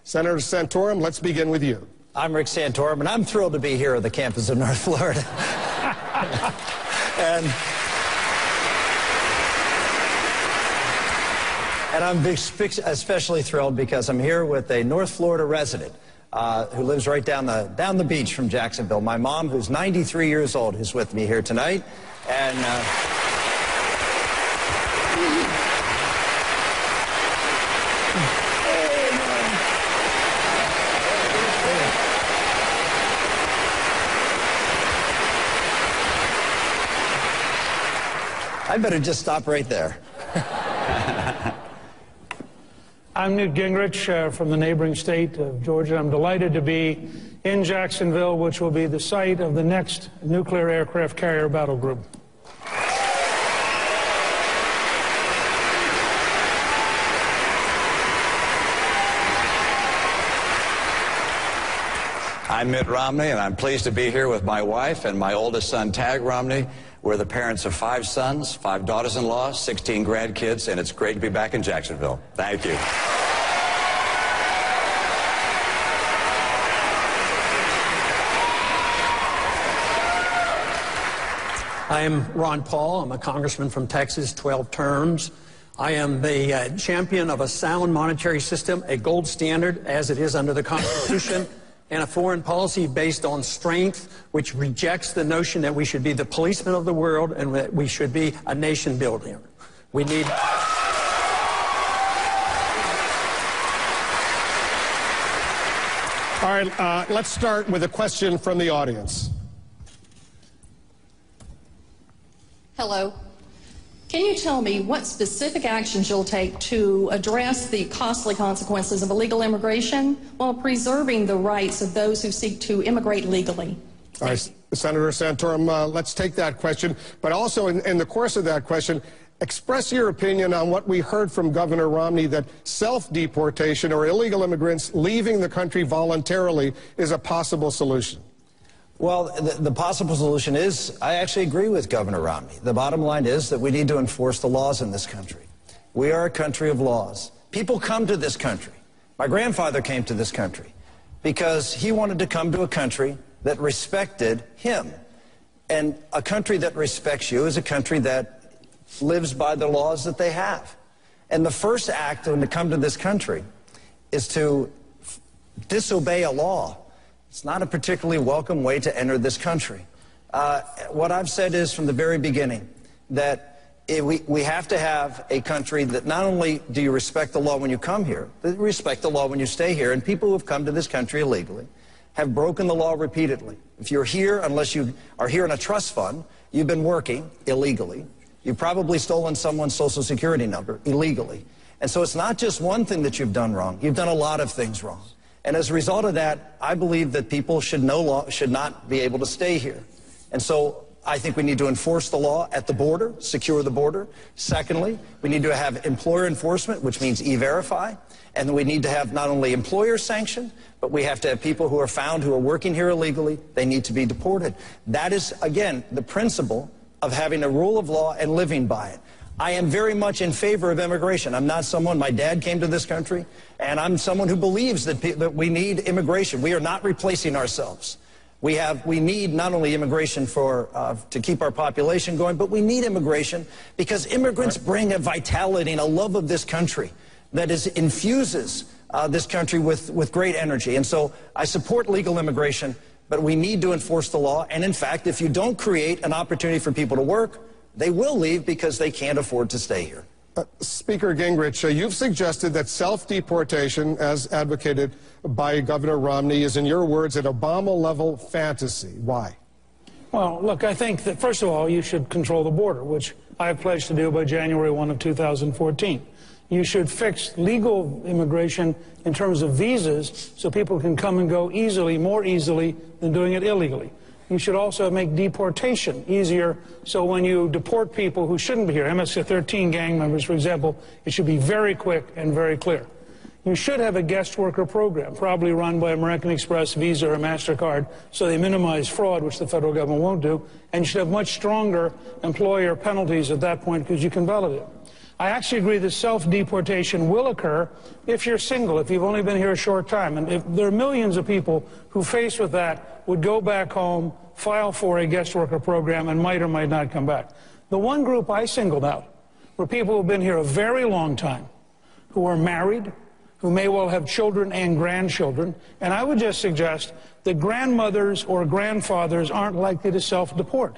Senator Santorum, let's begin with you. I'm Rick Santorum, and I'm thrilled to be here at the campus of North Florida. And I'm especially thrilled because I'm here with a North Florida resident who lives right down the beach from Jacksonville. My mom, who's 93 years old, is with me here tonight. And I better just stop right there. I'm Newt Gingrich from the neighboring state of Georgia. I'm delighted to be in Jacksonville, which will be the site of the next nuclear aircraft carrier battle group. I'm Mitt Romney, and I'm pleased to be here with my wife and my oldest son, Tag Romney. We're the parents of 5 sons, 5 daughters-in-law, 16 grandkids, and it's great to be back in Jacksonville. Thank you. I am Ron Paul. I'm a congressman from Texas, 12 terms. I am the champion of a sound monetary system, a gold standard as it is under the Constitution, and a foreign policy based on strength, which rejects the notion that we should be the policemen of the world and that we should be a nation builder. We need... All right, let's start with a question from the audience. Hello. Can you tell me what specific actions you'll take to address the costly consequences of illegal immigration while preserving the rights of those who seek to immigrate legally? All right, Senator Santorum, let's take that question. But also, in the course of that question, express your opinion on what we heard from Governor Romney, that self-deportation or illegal immigrants leaving the country voluntarily is a possible solution. Well, the possible solution is, I actually agree with Governor Romney. The bottom line is that we need to enforce the laws in this country. We are a country of laws. People come to this country. My grandfather came to this country because he wanted to come to a country that respected him. And a country that respects you is a country that lives by the laws that they have. And the first act when to come to this country is to disobey a law. It's not a particularly welcome way to enter this country. What I've said is from the very beginning that we have to have a country that not only do you respect the law when you come here, but respect the law when you stay here. And people who have come to this country illegally have broken the law repeatedly. If you're here, unless you are here in a trust fund, you've been working illegally. You've probably stolen someone's Social Security number illegally. And so it's not just one thing that you've done wrong. You've done a lot of things wrong. And as a result of that, I believe that people should not be able to stay here. And so I think we need to enforce the law at the border, secure the border. Secondly, we need to have employer enforcement, which means E-Verify. And then we need to have not only employer sanction, but we have to have people who are found who are working here illegally. They need to be deported. That is, again, the principle of having a rule of law and living by it. I am very much in favor of immigration. I'm not someone, my dad came to this country, and I'm someone who believes that we need immigration. We are not replacing ourselves. We need not only immigration to keep our population going, but we need immigration because immigrants bring a vitality and a love of this country that infuses this country with great energy. And so I support legal immigration, but we need to enforce the law. And in fact, if you don't create an opportunity for people to work, they will leave because they can't afford to stay here. Speaker Gingrich, you've suggested that self-deportation, as advocated by Governor Romney, is, in your words, an Obama-level fantasy. Why? Well, look, I think that, first of all, you should control the border, which I have pledged to do by January 1 of 2014. You should fix legal immigration in terms of visas so people can come and go easily, more easily than doing it illegally. You should also make deportation easier, so when you deport people who shouldn't be here, MS-13 gang members, for example, it should be very quick and very clear. You should have a guest worker program, probably run by American Express, Visa, or MasterCard, so they minimize fraud, which the federal government won't do, and you should have much stronger employer penalties at that point because you can validate it. I actually agree that self-deportation will occur if you're single, if you've only been here a short time. And if there are millions of people who, faced with that, would go back home, file for a guest worker program, and might or might not come back. The one group I singled out were people who've been here a very long time, who are married, who may well have children and grandchildren. And I would just suggest that grandmothers or grandfathers aren't likely to self-deport.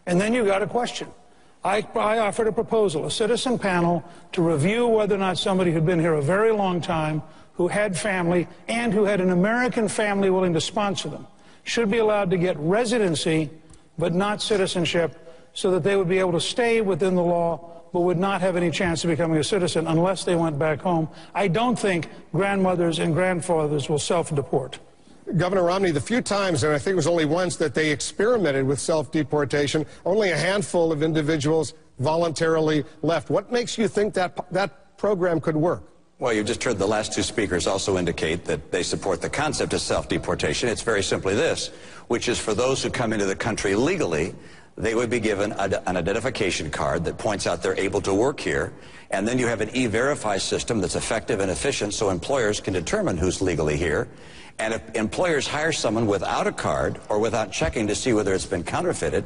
And then you've got a question. I offered a proposal, a citizen panel, to review whether or not somebody who'd been here a very long time, who had family, and who had an American family willing to sponsor them, should be allowed to get residency, but not citizenship, so that they would be able to stay within the law, but would not have any chance of becoming a citizen unless they went back home. I don't think grandmothers and grandfathers will self-deport. Governor Romney, the few times, and I think it was only once, that they experimented with self-deportation, only a handful of individuals voluntarily left. What makes you think that program could work? Well, you just heard the last two speakers also indicate that they support the concept of self-deportation. It's very simply this, which is for those who come into the country legally, they would be given an identification card that points out they're able to work here, and then you have an e-verify system that's effective and efficient so employers can determine who's legally here. And if employers hire someone without a card or without checking to see whether it's been counterfeited,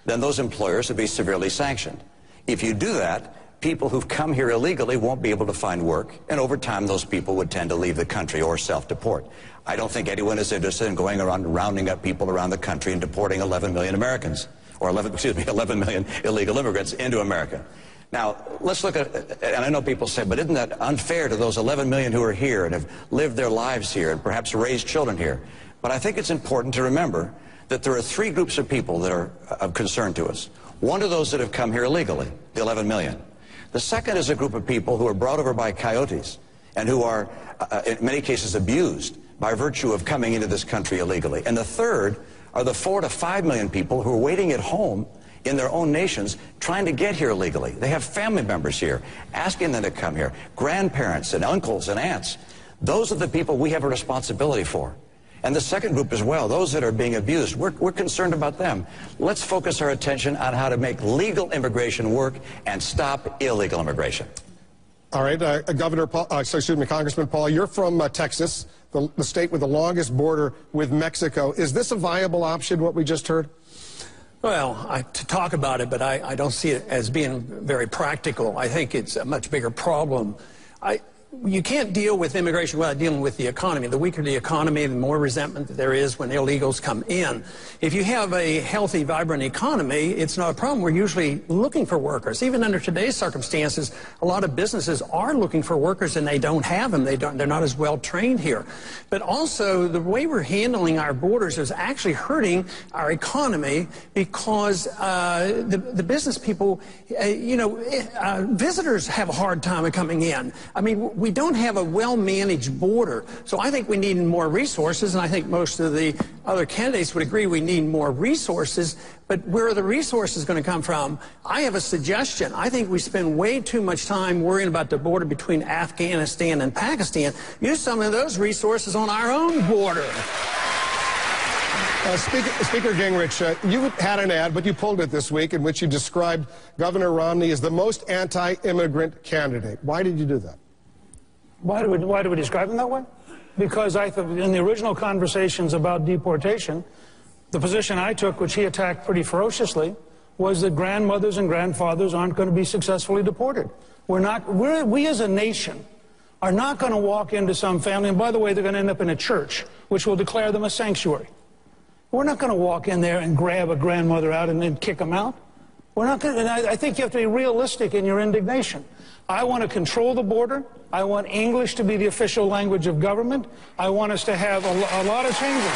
then those employers would be severely sanctioned. If you do that, people who've come here illegally won't be able to find work, and over time those people would tend to leave the country or self-deport. I don't think anyone is interested in going around rounding up people around the country and deporting 11 million Americans, or 11 million illegal immigrants into America. Now, let's look at, and I know people say, but isn't that unfair to those 11 million who are here and have lived their lives here and perhaps raised children here? But I think it's important to remember that there are three groups of people that are of concern to us. One are those that have come here illegally, the 11 million. The second is a group of people who are brought over by coyotes and who are, in many cases, abused by virtue of coming into this country illegally. And the third are the 4 to 5 million people who are waiting at home in their own nations trying to get here legally. They have family members here asking them to come here, grandparents and uncles and aunts. Those are the people we have a responsibility for. And the second group as well, those that are being abused, we're concerned about them. Let's focus our attention on how to make legal immigration work and stop illegal immigration. All right, Congressman Paul, you're from Texas, the state with the longest border with Mexico. Is this a viable option, what we just heard? Well, to talk about it, but I don't see it as being very practical. I think it's a much bigger problem. You can't deal with immigration without dealing with the economy. The weaker the economy, the more resentment that there is when illegals come in. If you have a healthy, vibrant economy, it's not a problem. We're usually looking for workers. Even under today's circumstances, a lot of businesses are looking for workers and they don't have them. They're not as well trained here. But also, the way we're handling our borders is actually hurting our economy because the business people, visitors have a hard time coming in. I mean, we don't have a well-managed border, so I think we need more resources, and I think most of the other candidates would agree we need more resources, but where are the resources going to come from? I have a suggestion. I think we spend way too much time worrying about the border between Afghanistan and Pakistan. Use some of those resources on our own border. Speaker Gingrich, you had an ad, but you pulled it this week, in which you described Governor Romney as the most anti-immigrant candidate. Why did you do that? Why do we describe him that way? Because I thought in the original conversations about deportation, the position I took, which he attacked pretty ferociously, was that grandmothers and grandfathers aren't going to be successfully deported. We as a nation are not going to walk into some family, and by the way, they're going to end up in a church, which will declare them a sanctuary. We're not going to walk in there and grab a grandmother out and then kick them out. We're not going to, and I think you have to be realistic in your indignation. I want to control the border. I want English to be the official language of government. I want us to have a lot of changes.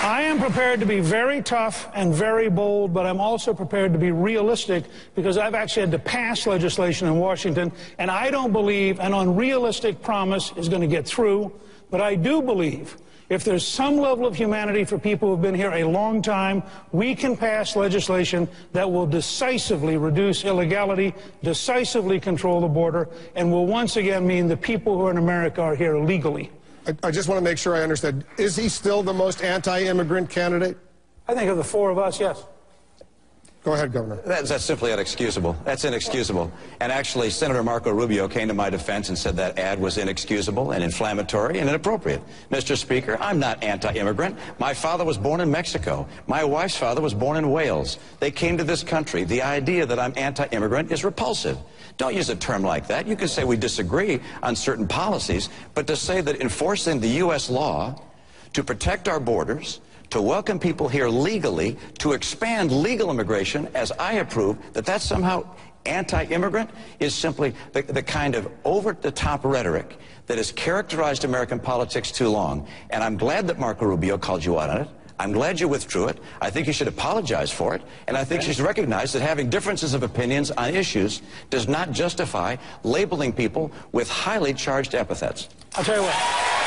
I am prepared to be very tough and very bold, but I'm also prepared to be realistic because I've actually had to pass legislation in Washington, and I don't believe an unrealistic promise is going to get through, but I do believe if there's some level of humanity for people who've been here a long time, we can pass legislation that will decisively reduce illegality, decisively control the border, and will once again mean the people who are in America are here legally. I just want to make sure I understand. Is he still the most anti-immigrant candidate? I think of the four of us, yes. Go ahead, Governor. That's simply inexcusable. That's inexcusable. And actually, Senator Marco Rubio came to my defense and said that ad was inexcusable and inflammatory and inappropriate. Mr. Speaker, I'm not anti-immigrant. My father was born in Mexico. My wife's father was born in Wales. They came to this country. The idea that I'm anti-immigrant is repulsive. Don't use a term like that. You can say we disagree on certain policies, but to say that enforcing the U.S. law to protect our borders, to welcome people here legally, to expand legal immigration, as I approve, that's somehow anti-immigrant, is simply the kind of over-the-top rhetoric that has characterized American politics too long. And I'm glad that Marco Rubio called you out on it. I'm glad you withdrew it. I think you should apologize for it. And I think you should recognize that having differences of opinions on issues does not justify labeling people with highly charged epithets. I'll tell you what.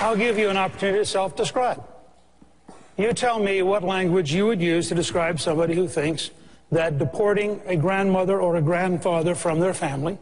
I'll give you an opportunity to self-describe. You tell me what language you would use to describe somebody who thinks that deporting a grandmother or a grandfather from their family,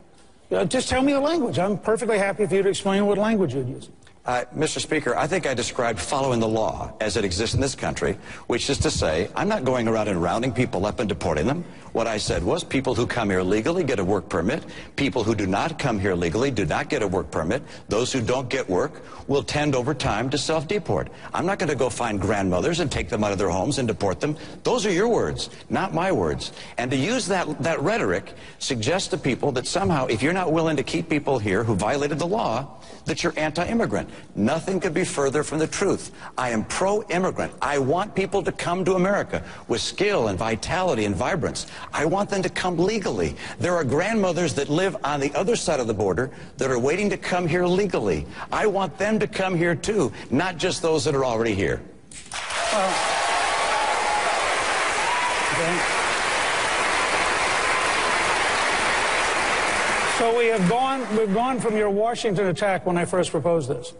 just tell me the language. I'm perfectly happy for you to explain what language you'd use. Mr. Speaker, I think I described following the law as it exists in this country, which is to say, I'm not going around and rounding people up and deporting them. What I said was people who come here legally get a work permit. People who do not come here legally do not get a work permit. Those who don't get work will tend over time to self-deport. I'm not going to go find grandmothers and take them out of their homes and deport them. Those are your words, not my words. And to use that rhetoric suggests to people that somehow, if you're not willing to keep people here who violated the law, that you're anti-immigrant. Nothing could be further from the truth. I am pro-immigrant. I want people to come to America with skill and vitality and vibrance. I want them to come legally. There are grandmothers that live on the other side of the border that are waiting to come here legally. I want them to come here too, not just those that are already here. Well, okay. So we've gone from your Washington attack when I first proposed this,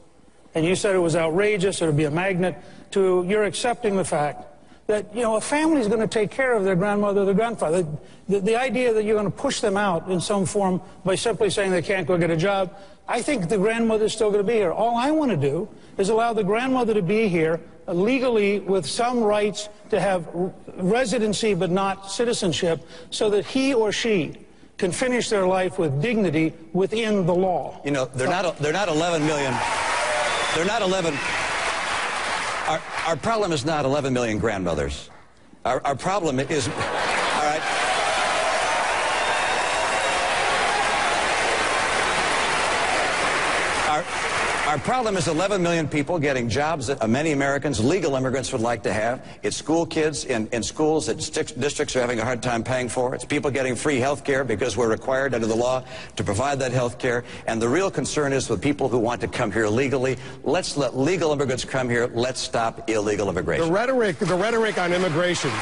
and you said it was outrageous, it would be a magnet, to you're accepting the fact that, a family's going to take care of their grandmother or their grandfather. The idea that you're going to push them out in some form by simply saying they can't go get a job, I think the grandmother's still going to be here. All I want to do is allow the grandmother to be here legally with some rights to have residency but not citizenship, so that he or she can finish their life with dignity within the law. They're not 11 million. They're not 11. Our problem is not 11 million grandmothers. Our problem is, all right. Our problem is 11 million people getting jobs that many Americans, legal immigrants, would like to have. It's school kids in schools that districts are having a hard time paying for. It's people getting free health care because we're required under the law to provide that health care. And the real concern is with people who want to come here legally. Let's let legal immigrants come here. Let's stop illegal immigration. The rhetoric on immigration,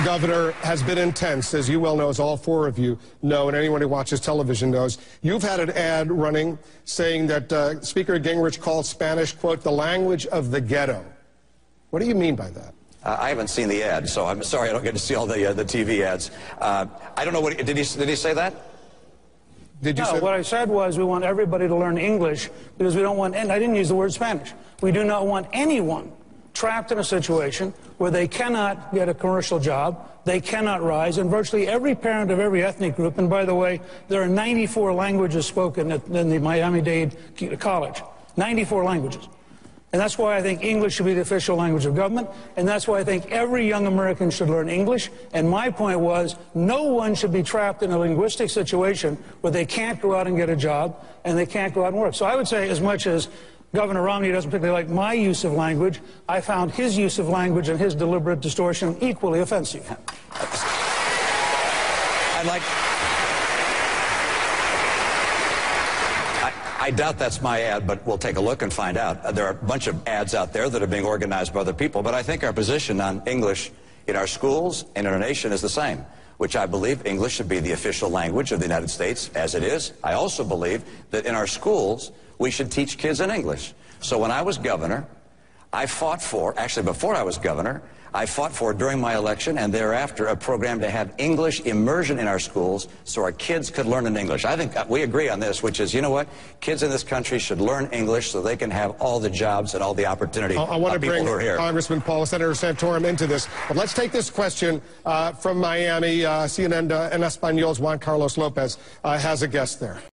Governor, has been intense, as you well know, as all four of you know, and anyone who watches television knows. You've had an ad running saying that Speaker Gingrich called Spanish, quote, the language of the ghetto. What do you mean by that? I haven't seen the ad, so I'm sorry I don't get to see all the TV ads. I don't know what did he say that? Did you say what I said was we want everybody to learn English because we don't want, and I didn't use the word Spanish. We do not want anyone trapped in a situation where they cannot get a commercial job, they cannot rise, and virtually every parent of every ethnic group, and by the way, there are 94 languages spoken in the Miami-Dade College, 94 languages. And that's why I think English should be the official language of government, and that's why I think every young American should learn English. And my point was, no one should be trapped in a linguistic situation where they can't go out and get a job, and they can't go out and work. So I would say, as much as Governor Romney doesn't particularly like my use of language, I found his use of language and his deliberate distortion equally offensive. I doubt that's my ad, but we'll take a look and find out. There are a bunch of ads out there that are being organized by other people, but I think our position on English in our schools and in our nation is the same, which I believe English should be the official language of the United States, as it is. I also believe that in our schools, we should teach kids in English. So when I was governor, I fought for, actually before I was governor, I fought for during my election and thereafter a program to have English immersion in our schools so our kids could learn in English. I think we agree on this, which is, you know what? Kids in this country should learn English so they can have all the jobs and all the opportunity I want to people bring who are here. Congressman Paul, Senator Santorum into this. But let's take this question from Miami. CNN en Español's Juan Carlos Lopez has a guest there.